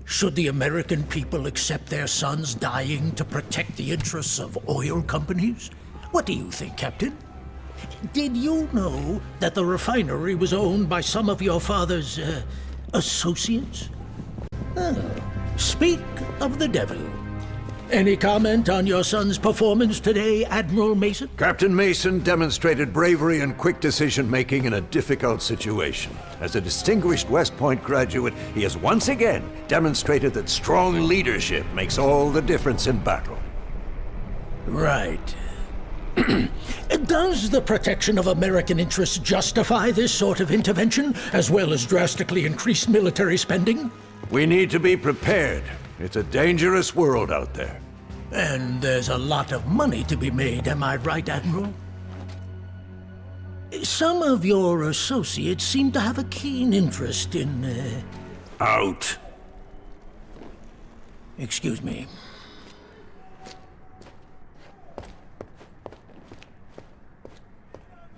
Should the American people accept their sons dying to protect the interests of oil companies? What do you think, Captain? Did you know that the refinery was owned by some of your father's, associates? Oh, speak of the devil. Any comment on your son's performance today, Admiral Mason? Captain Mason demonstrated bravery and quick decision-making in a difficult situation. As a distinguished West Point graduate, he has once again demonstrated that strong leadership makes all the difference in battle. Right. Does the protection of American interests justify this sort of intervention, as well as drastically increased military spending? We need to be prepared. It's a dangerous world out there. And there's a lot of money to be made, am I right, Admiral? Some of your associates seem to have a keen interest in, Out. Excuse me.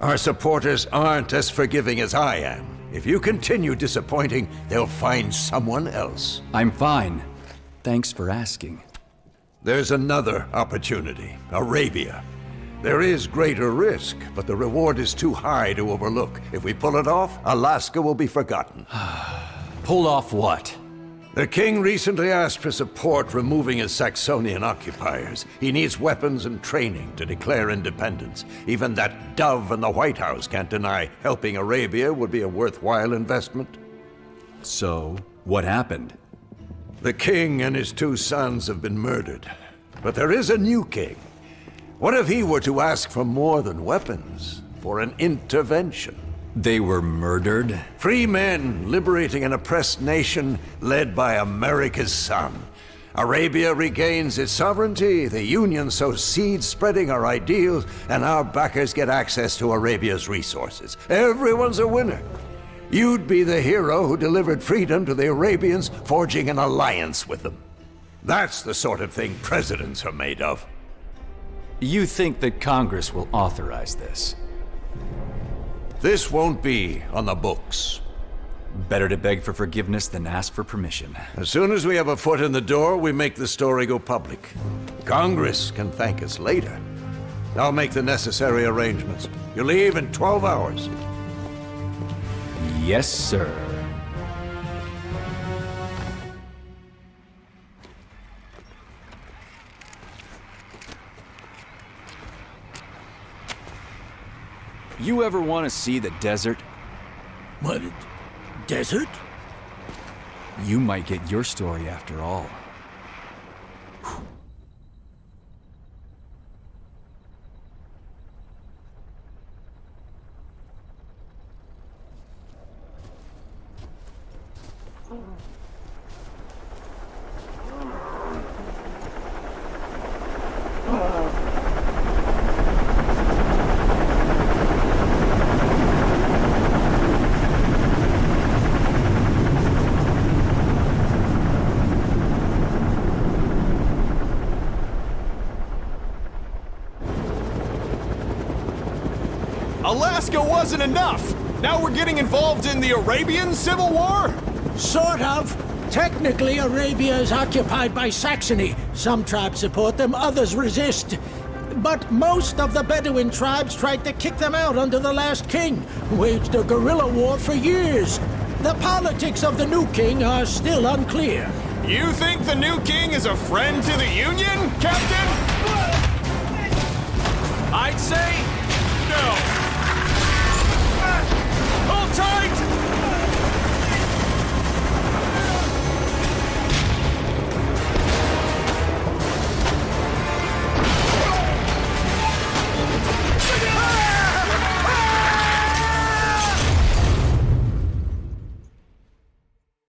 Our supporters aren't as forgiving as I am. If you continue disappointing, they'll find someone else. I'm fine. Thanks for asking. There's another opportunity, Arabia. There is greater risk, but the reward is too high to overlook. If we pull it off, Alaska will be forgotten. Pull off what? The king recently asked for support removing his Saxonian occupiers. He needs weapons and training to declare independence. Even that dove in the White House can't deny helping Arabia would be a worthwhile investment. So, what happened? The king and his two sons have been murdered. But there is a new king. What if he were to ask for more than weapons, for an intervention? They were murdered? Free men liberating an oppressed nation led by America's son. Arabia regains its sovereignty, the Union sows seeds spreading our ideals, and our backers get access to Arabia's resources. Everyone's a winner. You'd be the hero who delivered freedom to the Arabians, forging an alliance with them. That's the sort of thing presidents are made of. You think that Congress will authorize this? This won't be on the books. Better to beg for forgiveness than ask for permission. As soon as we have a foot in the door, we make the story go public. Congress can thank us later. I'll make the necessary arrangements. You leave in 12 hours. Yes, sir. You ever want to see the desert? What? Desert? You might get your story after all. Alaska wasn't enough! Now we're getting involved in the Arabian Civil War? Sort of. Technically, Arabia is occupied by Saxony. Some tribes support them, others resist. But most of the Bedouin tribes tried to kick them out under the last king, who waged a guerrilla war for years. The politics of the new king are still unclear. You think the new king is a friend to the Union, Captain?